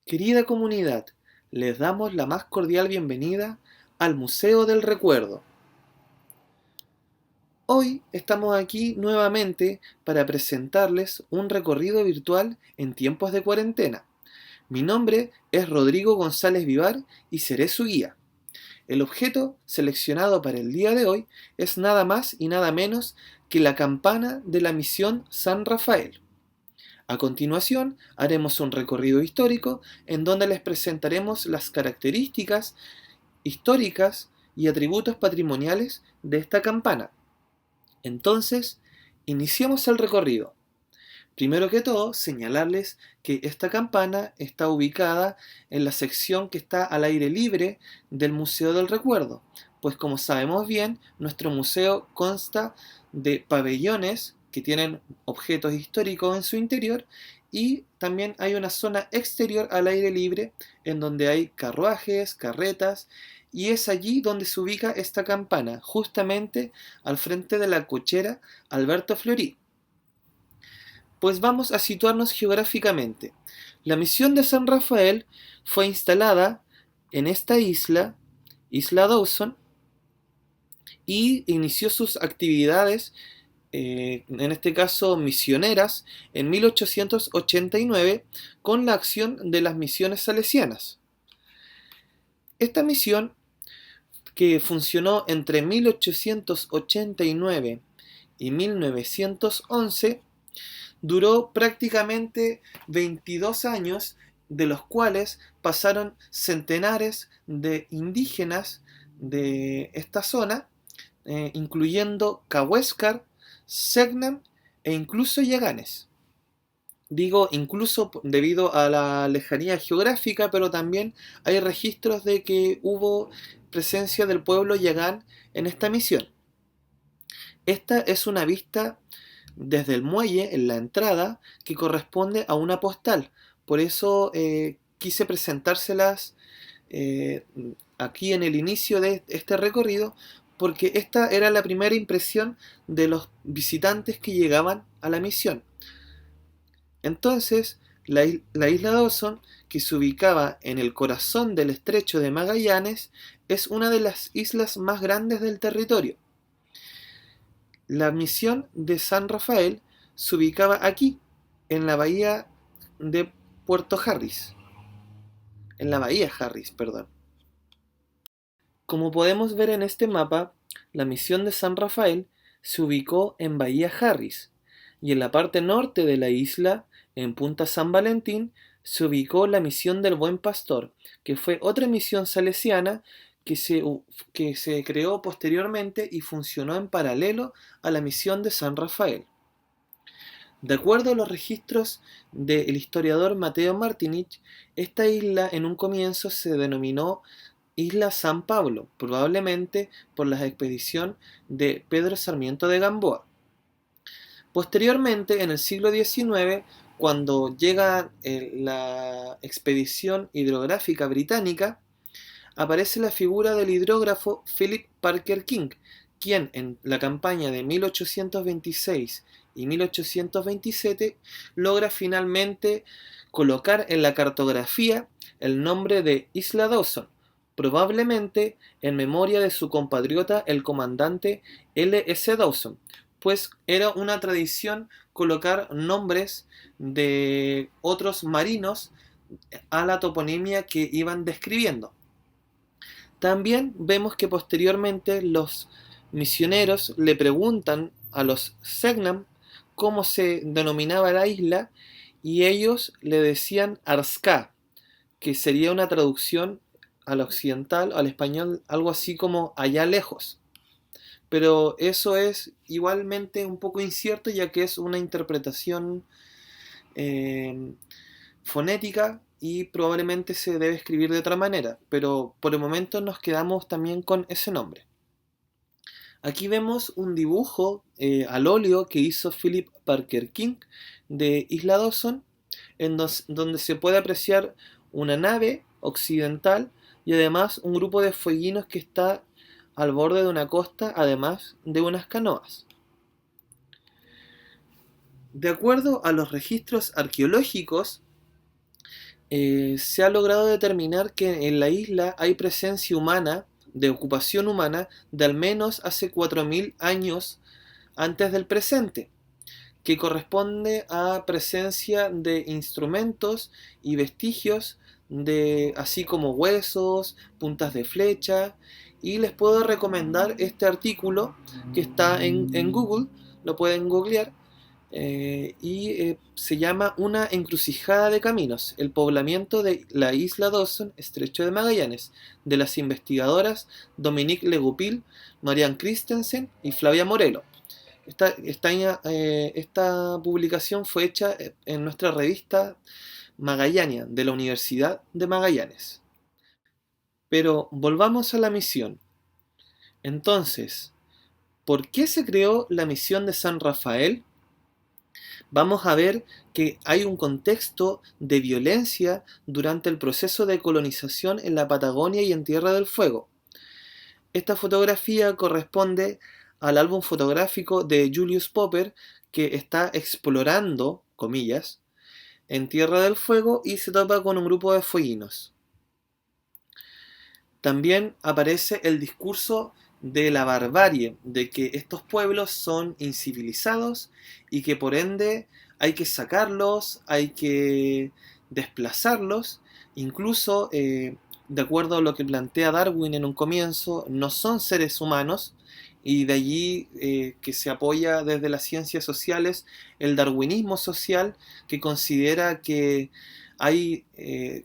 Querida comunidad, les damos la más cordial bienvenida al Museo del Recuerdo. Hoy estamos aquí nuevamente para presentarles un recorrido virtual en tiempos de cuarentena. Mi nombre es Rodrigo González Vivar y seré su guía. El objeto seleccionado para el día de hoy es nada más y nada menos que la campana de la misión San Rafael. A continuación, haremos un recorrido histórico en donde les presentaremos las características históricas y atributos patrimoniales de esta campana. Entonces, iniciemos el recorrido. Primero que todo, señalarles que esta campana está ubicada en la sección que está al aire libre del Museo del Recuerdo, pues como sabemos bien, nuestro museo consta de pabellones que tienen objetos históricos en su interior y también hay una zona exterior al aire libre en donde hay carruajes, carretas y es allí donde se ubica esta campana, justamente al frente de la cochera Alberto Florí. Pues vamos a situarnos geográficamente. La misión de San Rafael fue instalada en esta isla, Isla Dawson, y inició sus actividades, en este caso misioneras, en 1889 con la acción de las misiones salesianas. Esta misión, que funcionó entre 1889 y 1911, duró prácticamente 22 años, de los cuales pasaron centenares de indígenas de esta zona, incluyendo Cahuéscar, Selknam e incluso Yaganes. Digo incluso debido a la lejanía geográfica, pero también hay registros de que hubo presencia del pueblo Yagán en esta misión. Esta es una vista desde el muelle en la entrada que corresponde a una postal. Por eso quise presentárselas eh, aquí en el inicio de este recorrido, porque esta era la primera impresión de los visitantes que llegaban a la misión. Entonces, la isla Dawson, que se ubicaba en el corazón del estrecho de Magallanes, es una de las islas más grandes del territorio. La misión de San Rafael se ubicaba aquí, en la bahía de Puerto Harris, en la bahía Harris, perdón. Como podemos ver en este mapa, la misión de San Rafael se ubicó en Bahía Harris y en la parte norte de la isla, en Punta San Valentín, se ubicó la misión del Buen Pastor, que fue otra misión salesiana que se creó posteriormente y funcionó en paralelo a la misión de San Rafael. De acuerdo a los registros del historiador Mateo Martinich, esta isla en un comienzo se denominó Isla San Pablo, probablemente por la expedición de Pedro Sarmiento de Gamboa. Posteriormente, en el siglo XIX, cuando llega la expedición hidrográfica británica, aparece la figura del hidrógrafo Philip Parker King, quien en la campaña de 1826 y 1827 logra finalmente colocar en la cartografía el nombre de Isla Dawson, probablemente en memoria de su compatriota el comandante L. S. Dawson, pues era una tradición colocar nombres de otros marinos a la toponimia que iban describiendo. También vemos que posteriormente los misioneros le preguntan a los Selknam cómo se denominaba la isla y ellos le decían Arská, que sería una traducción al occidental, al español, algo así como allá lejos. Pero eso es igualmente un poco incierto, ya que es una interpretación eh, fonética y probablemente se debe escribir de otra manera, pero por el momento nos quedamos también con ese nombre. Aquí vemos un dibujo al óleo que hizo Philip Parker King de Isla Dawson, donde se puede apreciar una nave occidental y además un grupo de fueguinos que está al borde de una costa, además de unas canoas. De acuerdo a los registros arqueológicos, se ha logrado determinar que en la isla hay presencia humana, de ocupación humana, de al menos hace 4.000 años antes del presente, que corresponde a presencia de instrumentos y vestigios de así como huesos, puntas de flecha, y les puedo recomendar este artículo que está en Google, lo pueden googlear, se llama Una encrucijada de caminos, el poblamiento de la isla Dawson, Estrecho de Magallanes, de las investigadoras Dominique Legupil, Marianne Christensen y Flavia Morelo. Esta publicación fue hecha en nuestra revista Magallanian de la Universidad de Magallanes. Pero volvamos a la misión. Entonces, ¿por qué se creó la misión de San Rafael? Vamos a ver que hay un contexto de violencia durante el proceso de colonización en la Patagonia y en Tierra del Fuego. Esta fotografía corresponde al álbum fotográfico de Julius Popper, que está explorando, comillas, en Tierra del Fuego y se topa con un grupo de fueguinos. También aparece el discurso de la barbarie, de que estos pueblos son incivilizados y que por ende hay que sacarlos, hay que desplazarlos, incluso de acuerdo a lo que plantea Darwin en un comienzo, no son seres humanos, y de allí que se apoya desde las ciencias sociales el darwinismo social, que considera que hay,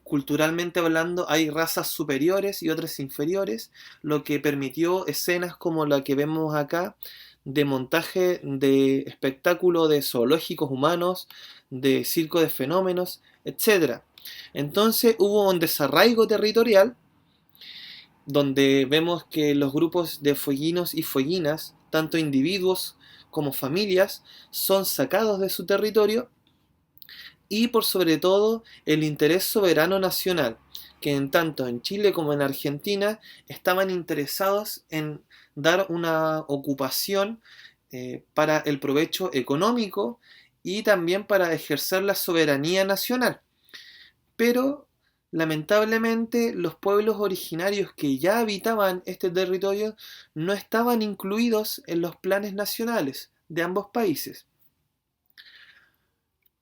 culturalmente hablando, hay razas superiores y otras inferiores, lo que permitió escenas como la que vemos acá, de montaje de espectáculo de zoológicos humanos, de circo de fenómenos, etc. Entonces hubo un desarraigo territorial donde vemos que los grupos de fueguinos y fueguinas, tanto individuos como familias, son sacados de su territorio, y por sobre todo el interés soberano nacional, que en tanto en Chile como en Argentina estaban interesados en dar una ocupación para el provecho económico y también para ejercer la soberanía nacional. Pero lamentablemente los pueblos originarios que ya habitaban este territorio no estaban incluidos en los planes nacionales de ambos países.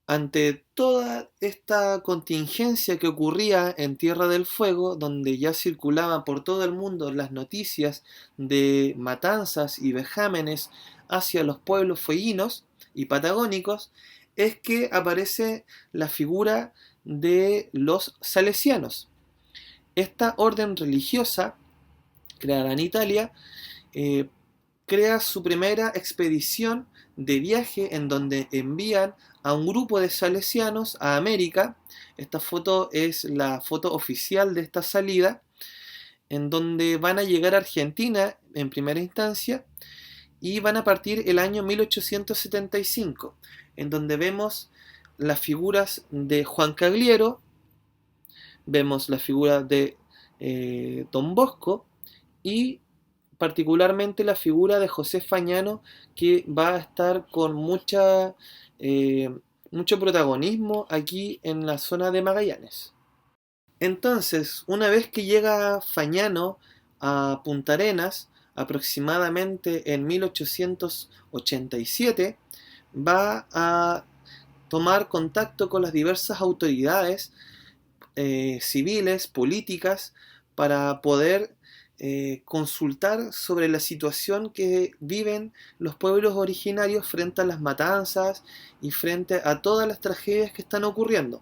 Ante toda esta contingencia que ocurría en Tierra del Fuego, donde ya circulaban por todo el mundo las noticias de matanzas y vejámenes hacia los pueblos fueguinos y patagónicos, es que aparece la figura de los salesianos. Esta orden religiosa, creada en Italia, eh, crea su primera expedición de viaje en donde envían a un grupo de salesianos a América. Esta foto es la foto oficial de esta salida, en donde van a llegar a Argentina en primera instancia y van a partir el año 1875, en donde vemos las figuras de Juan Cagliero, vemos la figura de Don Bosco y particularmente la figura de José Fagnano, que va a estar con mucho protagonismo aquí en la zona de Magallanes. Entonces, una vez que llega Fagnano a Punta Arenas, aproximadamente en 1887, va a tomar contacto con las diversas autoridades civiles, políticas, para poder consultar sobre la situación que viven los pueblos originarios frente a las matanzas y frente a todas las tragedias que están ocurriendo.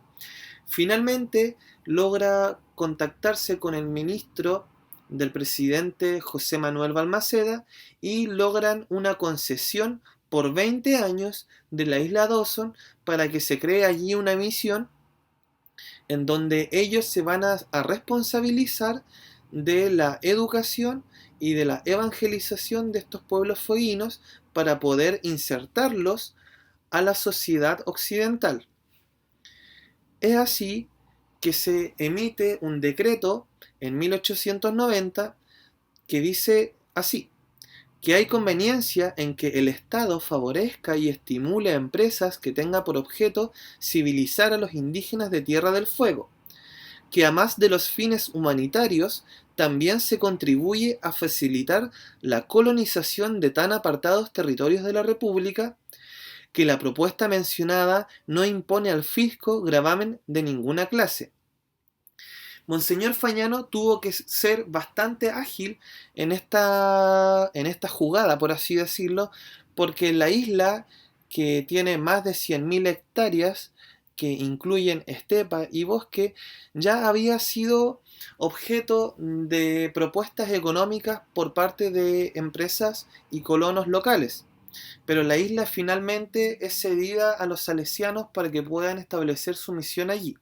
Finalmente logra contactarse con el ministro del presidente José Manuel Balmaceda y logran una concesión por 20 años de la isla Dawson para que se cree allí una misión en donde ellos se van a responsabilizar de la educación y de la evangelización de estos pueblos fueguinos para poder insertarlos a la sociedad occidental. Es así que se emite un decreto en 1890 que dice así: que hay conveniencia en que el Estado favorezca y estimule a empresas que tengan por objeto civilizar a los indígenas de Tierra del Fuego, que a más de los fines humanitarios, también se contribuye a facilitar la colonización de tan apartados territorios de la República, que la propuesta mencionada no impone al fisco gravamen de ninguna clase. Monseñor Fagnano tuvo que ser bastante ágil en esta jugada, por así decirlo, porque la isla, que tiene más de 100.000 hectáreas, que incluyen estepa y bosque, ya había sido objeto de propuestas económicas por parte de empresas y colonos locales. Pero la isla finalmente es cedida a los salesianos para que puedan establecer su misión allí.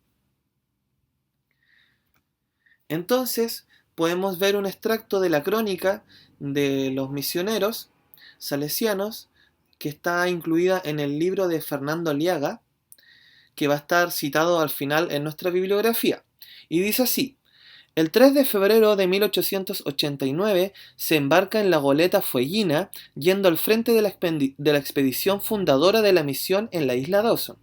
Entonces, podemos ver un extracto de la crónica de los misioneros salesianos, que está incluida en el libro de Fernando Aliaga, que va a estar citado al final en nuestra bibliografía. Y dice así: el 3 de febrero de 1889 se embarca en la goleta Fueguina, yendo al frente de la expedición fundadora de la misión en la isla Dawson.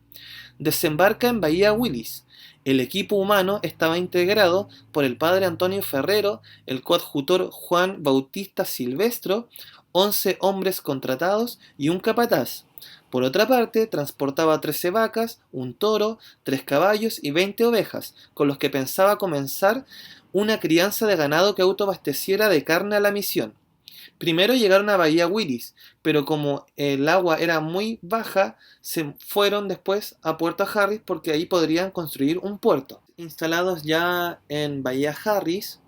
Desembarca en Bahía Willis. El equipo humano estaba integrado por el padre Antonio Ferrero, el coadjutor Juan Bautista Silvestro, 11 hombres contratados y un capataz. Por otra parte, transportaba 13 vacas, un toro, 3 caballos y 20 ovejas, con los que pensaba comenzar una crianza de ganado que autoabasteciera de carne a la misión. Primero llegaron a Bahía Willis, pero como el agua era muy baja, se fueron después a Puerto Harris porque ahí podrían construir un puerto. Instalados ya en Bahía Harris,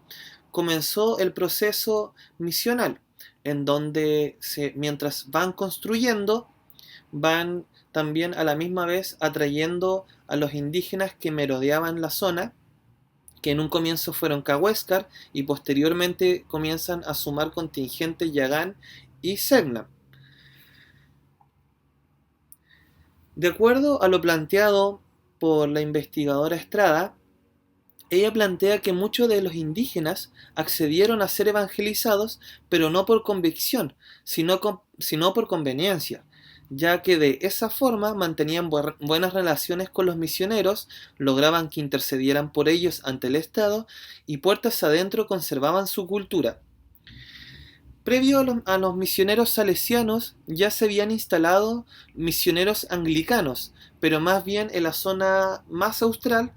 comenzó el proceso misional, en donde mientras van construyendo, van también a la misma vez atrayendo a los indígenas que merodeaban la zona, que en un comienzo fueron Cahuéscar y posteriormente comienzan a sumar contingentes Yagán y Selknam. De acuerdo a lo planteado por la investigadora Estrada, ella plantea que muchos de los indígenas accedieron a ser evangelizados, pero no por convicción, sino por conveniencia, ya que de esa forma mantenían buenas relaciones con los misioneros, lograban que intercedieran por ellos ante el Estado y puertas adentro conservaban su cultura. Previo a los misioneros salesianos ya se habían instalado misioneros anglicanos, pero más bien en la zona más austral,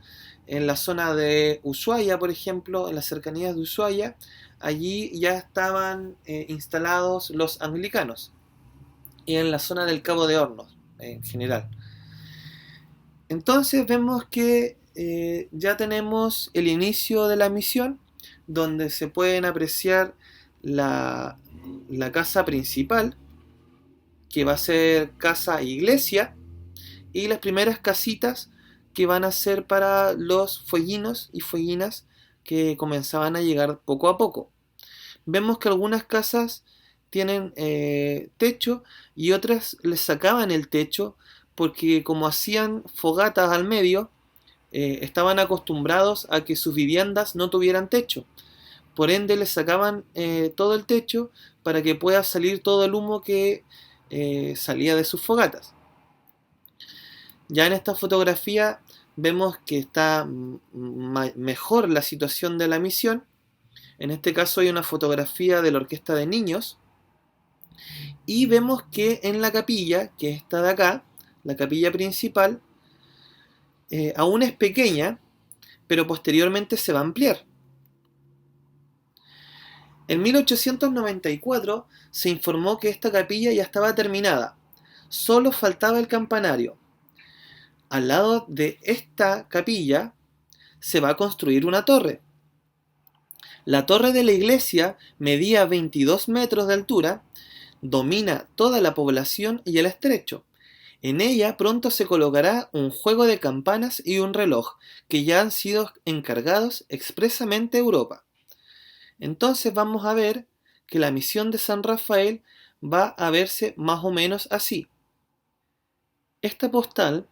en la zona de Ushuaia, por ejemplo, en las cercanías de Ushuaia, allí ya estaban instalados los anglicanos, y en la zona del Cabo de Hornos en general. Entonces vemos que ya tenemos el inicio de la misión, donde se pueden apreciar la casa principal, que va a ser casa iglesia, y las primeras casitas que van a ser para los fueguinos y fueguinas que comenzaban a llegar poco a poco. Vemos que algunas casas tienen techo y otras les sacaban el techo porque, como hacían fogatas al medio, estaban acostumbrados a que sus viviendas no tuvieran techo. Por ende les sacaban todo el techo para que pueda salir todo el humo que salía de sus fogatas. Ya en esta fotografía vemos que está mejor la situación de la misión. En este caso hay una fotografía de la orquesta de niños. Y vemos que en la capilla, que es esta de acá, la capilla principal, aún es pequeña, pero posteriormente se va a ampliar. En 1894 se informó que esta capilla ya estaba terminada, solo faltaba el campanario. Al lado de esta capilla se va a construir una torre. La torre de la iglesia medía 22 metros de altura, domina toda la población y el estrecho. En ella pronto se colocará un juego de campanas y un reloj, que ya han sido encargados expresamente a Europa. Entonces vamos a ver que la misión de San Rafael va a verse más o menos así. Esta postal,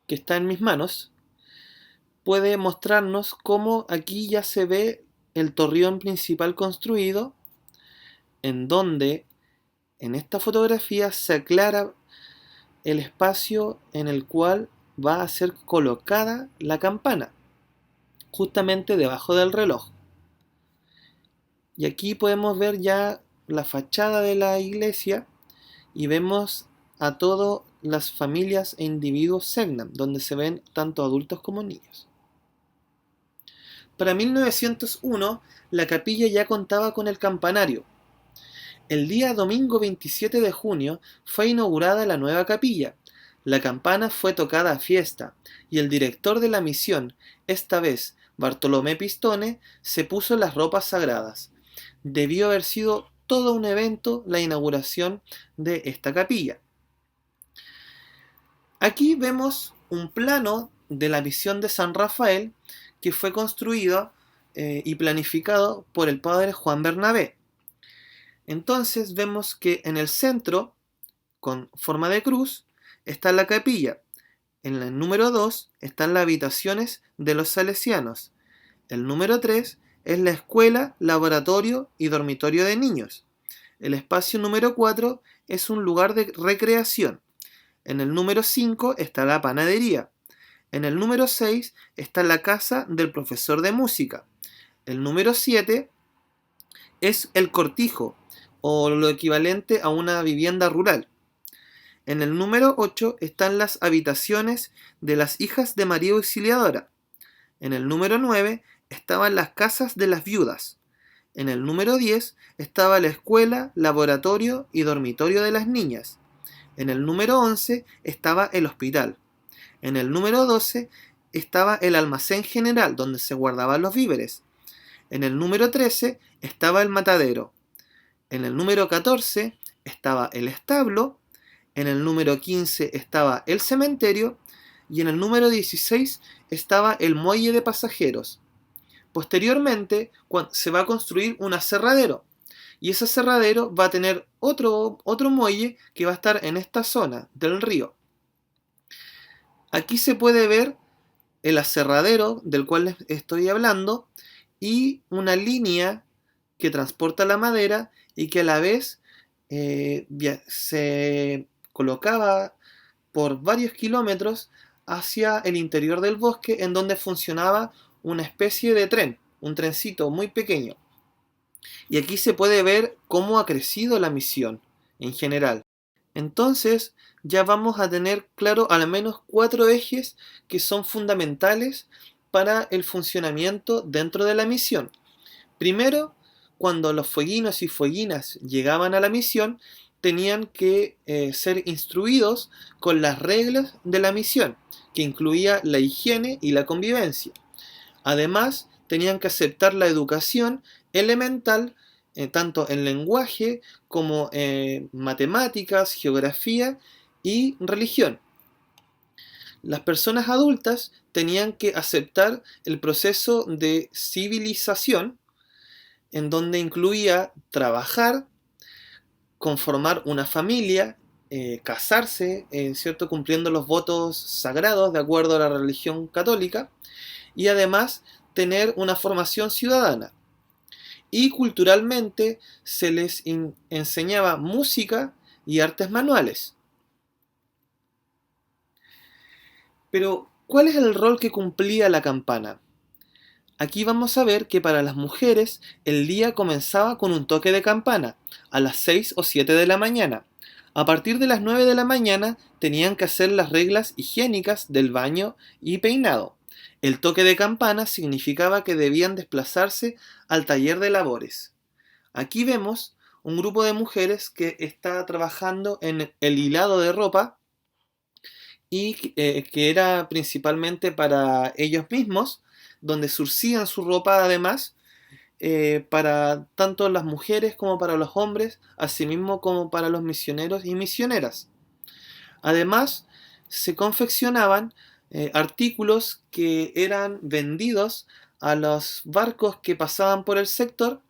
que está en mis manos, puede mostrarnos cómo aquí ya se ve el torreón principal construido, en donde en esta fotografía se aclara el espacio en el cual va a ser colocada la campana. justamente debajo del reloj. Y aquí podemos ver ya la fachada de la iglesia y vemos a todas las familias e individuos Selknam, donde se ven tanto adultos como niños. Para 1901, la capilla ya contaba con el campanario. El día domingo 27 de junio fue inaugurada la nueva capilla. La campana fue tocada a fiesta y el director de la misión, esta vez Bartolomé Pistone, se puso las ropas sagradas. Debió haber sido todo un evento la inauguración de esta capilla. Aquí vemos un plano de la misión de San Rafael que fue construido y planificado por el padre Juan Bernabé. Entonces vemos que en el centro, con forma de cruz, está la capilla. En el número 2 están las habitaciones de los salesianos. El número 3 es la escuela, laboratorio y dormitorio de niños. El espacio número 4 es un lugar de recreación. En el número 5 está la panadería. En el número 6 está la casa del profesor de música. El número 7 es el cortijo, o lo equivalente a una vivienda rural. En el número 8 están las habitaciones de las hijas de María Auxiliadora. En el número 9 estaban las casas de las viudas. En el número 10 estaba la escuela, laboratorio y dormitorio de las niñas. En el número 11 estaba el hospital. En el número 12 estaba el almacén general donde se guardaban los víveres. En el número 13 estaba el matadero. En el número 14 estaba el establo. En el número 15 estaba el cementerio. Y en el número 16 estaba el muelle de pasajeros. Posteriormente se va a construir un aserradero. Y ese aserradero va a tener otro muelle que va a estar en esta zona del río. Aquí se puede ver el aserradero del cual les estoy hablando y una línea que transporta la madera y que a la vez se colocaba por varios kilómetros hacia el interior del bosque, en donde funcionaba una especie de tren, un trencito muy pequeño. Y aquí se puede ver cómo ha crecido la misión en general. Entonces ya vamos a tener claro al menos 4 ejes que son fundamentales para el funcionamiento dentro de la misión. Primero, cuando los fueguinos y fueguinas llegaban a la misión, tenían que ser instruidos con las reglas de la misión, que incluía la higiene y la convivencia. Además, tenían que aceptar la educación elemental, tanto en lenguaje como matemáticas, geografía y religión. Las personas adultas tenían que aceptar el proceso de civilización, en donde incluía trabajar, conformar una familia, casarse, ¿cierto? Cumpliendo los votos sagrados de acuerdo a la religión católica, y además tener una formación ciudadana. Y culturalmente se les enseñaba música y artes manuales. Pero, ¿cuál es el rol que cumplía la campana? Aquí vamos a ver que para las mujeres el día comenzaba con un toque de campana, a las 6 o 7 de la mañana. A partir de las 9 de la mañana tenían que hacer las reglas higiénicas del baño y peinado. El toque de campana significaba que debían desplazarse al taller de labores. Aquí vemos un grupo de mujeres que está trabajando en el hilado de ropa y que era principalmente para ellos mismos, donde surcían su ropa además para tanto las mujeres como para los hombres, asimismo como para los misioneros y misioneras. Además, se confeccionaban artículos que eran vendidos a los barcos que pasaban por el sector,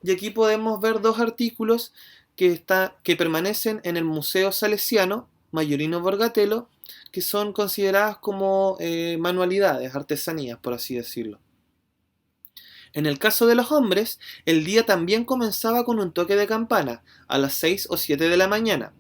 y aquí podemos ver 2 artículos que permanecen en el Museo Salesiano Mayorino Borgatello, que son consideradas como manualidades, artesanías, por así decirlo. En el caso de los hombres, el día también comenzaba con un toque de campana, a las 6 o 7 de la mañana.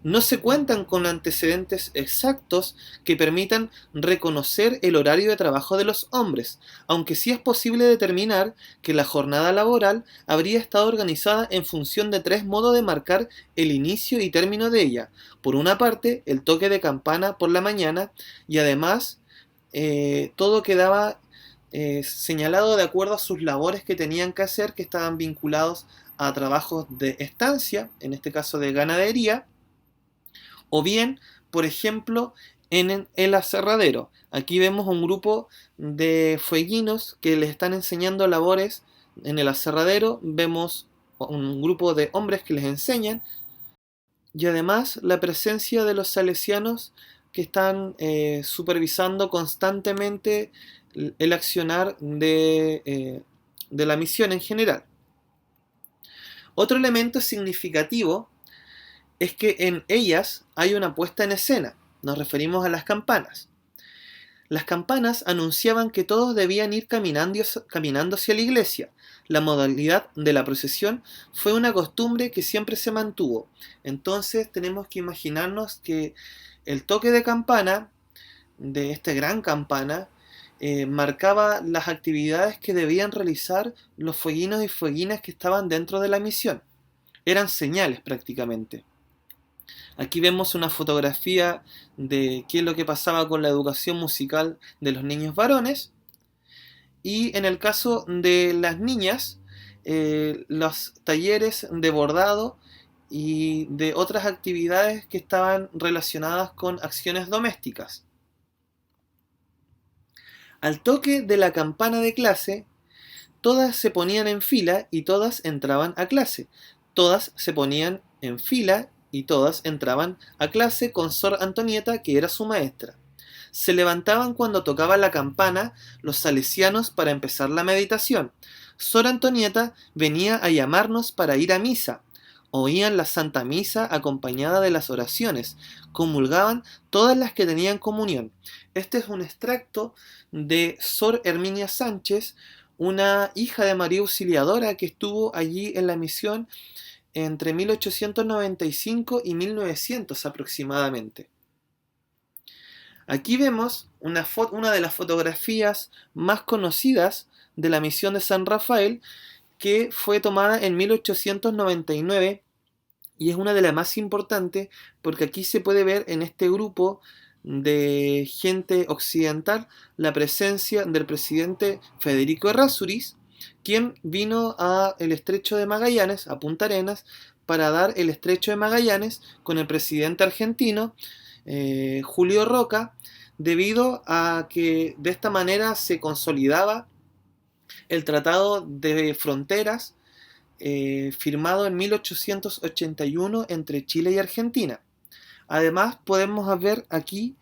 No se cuentan con antecedentes exactos que permitan reconocer el horario de trabajo de los hombres, aunque sí es posible determinar que la jornada laboral habría estado organizada en función de tres modos de marcar el inicio y término de ella. Por una parte, el toque de campana por la mañana, y además todo quedaba señalado de acuerdo a sus labores que tenían que hacer, que estaban vinculados a trabajos de estancia, en este caso de ganadería, o bien, por ejemplo, en el aserradero. Aquí vemos un grupo de fueguinos que les están enseñando labores en el aserradero. Vemos un grupo de hombres que les enseñan. Y además la presencia de los salesianos que están supervisando constantemente el accionar de la misión en general. Otro elemento significativo es que en ellas hay una puesta en escena. Nos referimos a las campanas. Las campanas anunciaban que todos debían ir caminando hacia la iglesia. La modalidad de la procesión fue una costumbre que siempre se mantuvo. Entonces tenemos que imaginarnos que el toque de campana, de esta gran campana, marcaba las actividades que debían realizar los fueguinos y fueguinas que estaban dentro de la misión. Eran señales prácticamente. Aquí vemos una fotografía de qué es lo que pasaba con la educación musical de los niños varones. Y en el caso de las niñas, los talleres de bordado y de otras actividades que estaban relacionadas con acciones domésticas. Al toque de la campana de clase, todas se ponían en fila y todas entraban a clase. Todas se ponían en fila y todas entraban a clase con Sor Antonieta, que era su maestra. Se levantaban cuando tocaba la campana los salesianos para empezar la meditación. Sor Antonieta venía a llamarnos para ir a misa. Oían la Santa Misa acompañada de las oraciones. Comulgaban todas las que tenían comunión. Este es un extracto de Sor Herminia Sánchez, una hija de María Auxiliadora que estuvo allí en la misión entre 1895 y 1900 aproximadamente. Aquí vemos una de las fotografías más conocidas de la misión de San Rafael, que fue tomada en 1899 y es una de las más importantes porque aquí se puede ver en este grupo de gente occidental la presencia del presidente Federico Errázuriz, quien vino a el estrecho de Magallanes, a Punta Arenas, para dar el estrecho de Magallanes con el presidente argentino Julio Roca, debido a que de esta manera se consolidaba el Tratado de Fronteras firmado en 1881 entre Chile y Argentina. Además podemos ver aquí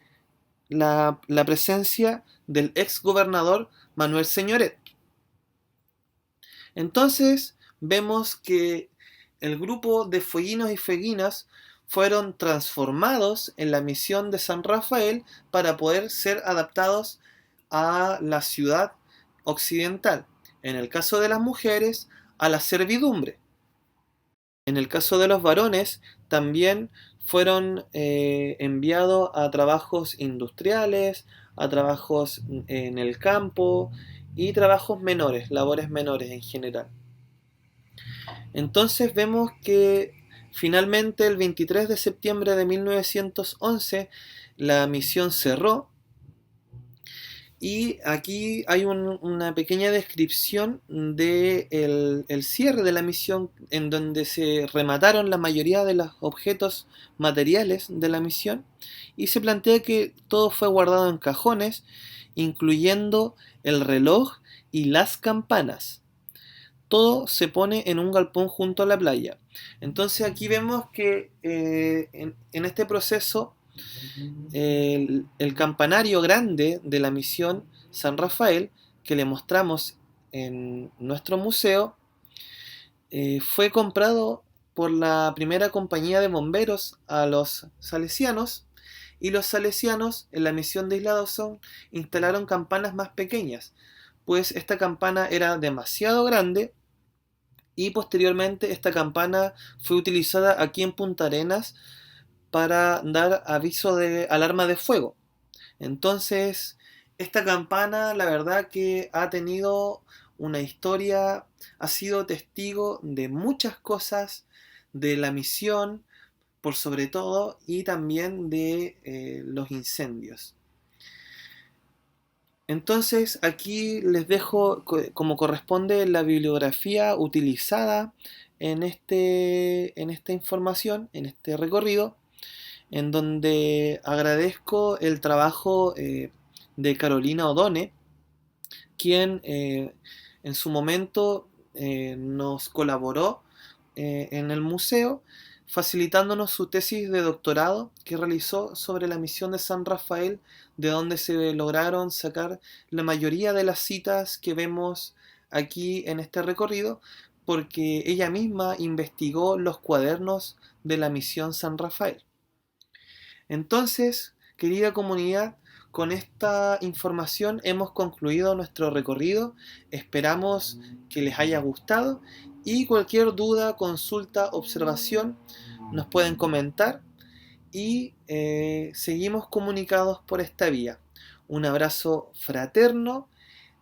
la presencia del ex gobernador Manuel Señoret. Entonces vemos que el grupo de fueguinos y fueguinas fueron transformados en la misión de San Rafael para poder ser adaptados a la ciudad occidental. En el caso de las mujeres, a la servidumbre. En el caso de los varones, también fueron enviados a trabajos industriales, a trabajos en el campo y trabajos menores, labores menores en general. Entonces vemos que finalmente el 23 de septiembre de 1911 la misión cerró y aquí hay una pequeña descripción de el cierre de la misión en donde se remataron la mayoría de los objetos materiales de la misión y se plantea que todo fue guardado en cajones, incluyendo el reloj y las campanas. Todo se pone en un galpón junto a la playa. Entonces aquí vemos que en este proceso el campanario grande de la misión San Rafael, que le mostramos en nuestro museo, fue comprado por la primera compañía de bomberos a los salesianos, y los salesianos en la misión de Isla Dawson instalaron campanas más pequeñas, pues esta campana era demasiado grande y posteriormente esta campana fue utilizada aquí en Punta Arenas para dar aviso de alarma de fuego. Entonces, esta campana, la verdad que ha tenido una historia, ha sido testigo de muchas cosas, de la misión, por sobre todo, y también de los incendios. Entonces, aquí les dejo como corresponde la bibliografía utilizada en esta información, en este recorrido, en donde agradezco el trabajo de Carolina O'Donnell, quien en su momento nos colaboró en el museo, facilitándonos su tesis de doctorado que realizó sobre la misión de San Rafael, de donde se lograron sacar la mayoría de las citas que vemos aquí en este recorrido, porque ella misma investigó los cuadernos de la misión San Rafael. Entonces, querida comunidad, con esta información hemos concluido nuestro recorrido. Esperamos que les haya gustado y cualquier duda, consulta, observación nos pueden comentar y seguimos comunicados por esta vía. Un abrazo fraterno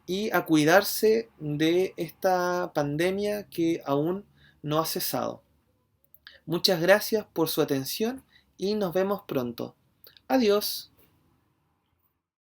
y a cuidarse de esta pandemia que aún no ha cesado. Muchas gracias por su atención y nos vemos pronto. Adiós.